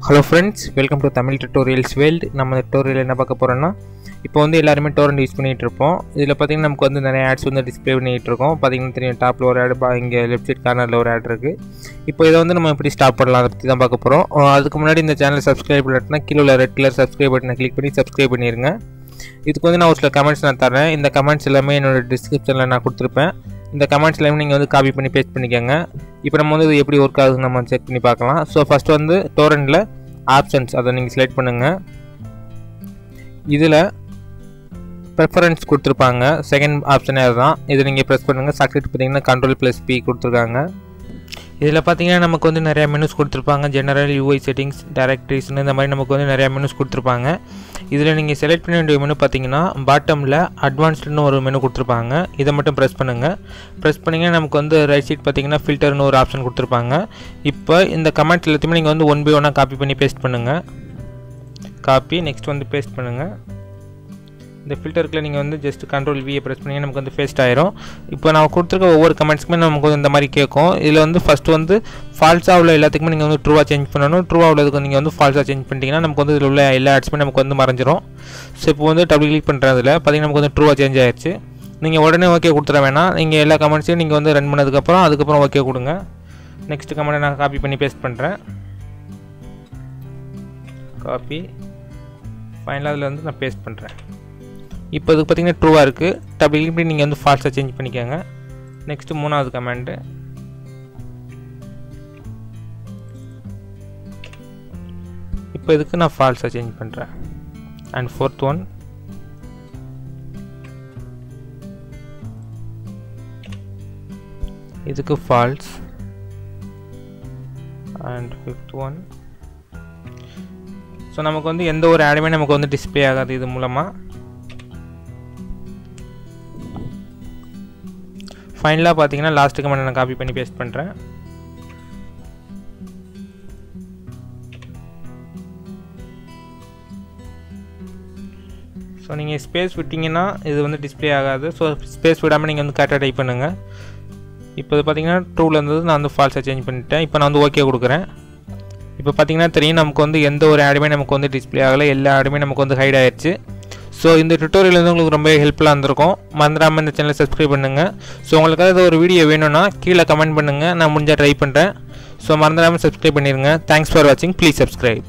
Hello friends, welcome to Tamil Tutorials World. நம்ம tutorial என்ன பார்க்க போறோம்னா இப்போ வந்து எல்லாரும் torrent யூஸ் பண்ணிட்டு இருப்போம். இதுல பாத்தீங்கன்னா நமக்கு வந்து நிறைய ads வந்து டிஸ்ப்ளே பண்ணிட்டு இருக்கோம். பாத்தீங்கன்னா தெரியும் டாப்ல ஒரு ad இங்க லெஃப்ட் சைடு கார்னர்ல ஒரு ad இருக்கு. இப்போ இத வந்து நம்ம எப்படி ஸ்டாப் பண்ணலாம் அத பத்தி தான் பார்க்க போறோம். அதுக்கு முன்னாடி இந்த சேனலை சப்ஸ்கிரைப் பண்ணலனா கீழ உள்ள ரெட் கலர் சப்ஸ்கிரைப் பட்டனை கிளிக் பண்ணி சப்ஸ்கிரைப் பண்ணிருங்க. இதுக்கு வந்து நான் ஒரு சில கமெண்ட்ஸ் நான் தரேன். இந்த கமெண்ட்ஸ் எல்லாமே என்னோட டிஸ்கிரிப்ஷன்ல நான் கொடுத்திருப்பேன். இந்த கமெண்ட்ஸ் எல்லாமே நீங்க வந்து காப்பி பண்ணி பேஸ்ட் பண்ணிக்கங்க. இப்போ நம்ம வந்து இது எப்படி வர்க் ஆகுதுன்னு நம்ம செக் பண்ணி பார்க்கலாம். சோ ஃபர்ஸ்ட் வந்து torrentல ஆப்ஷன்ஸ் அதை நீங்கள் செலக்ட் பண்ணுங்கள். இதில் ப்ரெஃபரன்ஸ் கொடுத்துருப்பாங்க. செகண்ட் ஆப்ஷனே அதுதான். இதை நீங்கள் ப்ரெஸ் பண்ணுங்கள். ஷார்ட்கட் பார்த்தீங்கன்னா Ctrl+P கொடுத்துருக்காங்க. இதில் பார்த்தீங்கன்னா நமக்கு வந்து நிறையா மெனுஸ் கொடுத்துருப்பாங்க. ஜெனரல், UI செட்டிங்ஸ், டைரக்டரிஸ்னு இந்த மாதிரி நமக்கு வந்து நிறையா மெனுஸ் கொடுத்துருப்பாங்க. இதில் நீங்கள் செலக்ட் பண்ண வேண்டிய மெனு பார்த்தீங்கன்னா பாட்டமில் அட்வான்ஸ்டுன்னு ஒரு மெனு கொடுத்துருப்பாங்க. இதை மட்டும் ப்ரெஸ் பண்ணுங்கள். ப்ரெஸ் பண்ணிங்கன்னா நமக்கு வந்து ரைட் சைட் பார்த்தீங்கன்னா ஃபில்டர்னு ஒரு ஆப்ஷன் கொடுத்துருப்பாங்க. இப்போ இந்த கமெண்ட்ஸ் எல்லாத்தையுமே நீங்கள் வந்து 1 by 1 காப்பி பண்ணி பேஸ்ட் பண்ணுங்கள். காப்பி நெக்ஸ்ட் வந்து பேஸ்ட் பண்ணுங்கள். இந்த ஃபில்டருக்குள்ள நீங்கள் வந்து ஜஸ்ட் Ctrl+V ப்ரெஸ் பண்ணிங்கன்னா நமக்கு வந்து பேஸ்ட் ஆயிரும். இப்போ நான் கொடுத்துருக்க ஒவ்வொரு கமெண்ட்ஸ்க்குமே நமக்கு வந்து இந்த மாதிரி கேட்கும். இதில் வந்து ஃபஸ்ட்டு வந்து ஃபால்ஸாக உள்ள எல்லாத்துக்குமே நீங்கள் வந்து ட்ரூவாக சேஞ்ச் பண்ணணும். ட்ரூவாக உள்ளதுக்கு நீங்கள் வந்து ஃபால்ஸாக சேஞ்ச் பண்ணிட்டீங்கன்னா நமக்கு வந்து இதில் உள்ள எல்லா ஆட்ஸுமே நமக்கு வந்து மறைஞ்சிரும். ஸோ இப்போ வந்து டபுள் கிளிக் பண்ணுறதுல பார்த்தீங்கன்னா நமக்கு வந்து ட்ரூவாக சேஞ்ச் ஆயிடுச்சு. நீங்கள் உடனே ஓகே கொடுத்துட வேணாம். நீங்கள் எல்லா கமெண்ட்ஸையும் நீங்கள் வந்து ரன் பண்ணதுக்கப்புறம் ஓகே கொடுங்க. நெக்ஸ்ட் கமெண்ட்டை நான் காப்பி பண்ணி பேஸ்ட் பண்ணுறேன். காப்பி ஃபைனலாக அதில் வந்து நான் பேஸ்ட் பண்ணுறேன். இப்போ இதுக்கு பார்த்தீங்கன்னா ட்ரூவாக இருக்குது. டபுள் கிளிக் பண்ணி நீங்கள் வந்து ஃபால்ஸாக சேஞ்ச் பண்ணிக்கோங்க. நெக்ஸ்ட்டு மூணாவது கமெண்ட்டு. இப்போ இதுக்கு நான் ஃபால்ஸாக சேஞ்ச் பண்ணுறேன். And fourth one. இதுக்கு false. And fifth one. So நமக்கு வந்து எந்த ஒரு ஆடுமே நமக்கு வந்து டிஸ்பிளே ஆகாது இது மூலமாக. ஃபைனலாக பார்த்தீங்கன்னா லாஸ்ட் கமெண்ட் நான் காப்பி பண்ணி பேஸ்ட் பண்ணுறேன். ஸோ நீங்கள் ஸ்பேஸ் விட்டிங்கன்னா இது வந்து டிஸ்பிளே ஆகாது. ஸோ ஸ்பேஸ் விடாமல் நீங்கள் வந்து கரெக்டாக டைப் பண்ணுங்கள். இப்போ பார்த்தீங்கன்னா ட்ரூவில் இருந்தது நான் வந்து ஃபால்ஸாக சேஞ்ச் பண்ணிட்டேன். இப்போ நான் வந்து ஓகே கொடுக்குறேன். இப்போ பார்த்தீங்கன்னா தெரியும் நமக்கு வந்து எந்த ஒரு ஆடுமே நமக்கு வந்து டிஸ்பிளே ஆகலை. எல்லா ஆடுமே நமக்கு வந்து ஹைட் ஆயிடுச்சு. ஸோ இந்த டுட்டோரியல் வந்து உங்களுக்கு ரொம்ப ஹெல்ப்ஃபுல்லாக இருந்திருக்கும். மறந்துடாமல் இந்த சேனலை சப்ஸ்கிரைப் பண்ணுங்கள். ஸோ உங்களுக்கு ஏதாவது ஒரு வீடியோ வேணும்னா கீழே கமெண்ட் பண்ணுங்கள். நான் முடிஞ்சால் ட்ரை பண்ணுறேன். ஸோ மறந்துடாமல் சப்ஸ்கிரைப் பண்ணிடுங்க. தேங்க்ஸ் ஃபார் வாட்சிங். Please subscribe.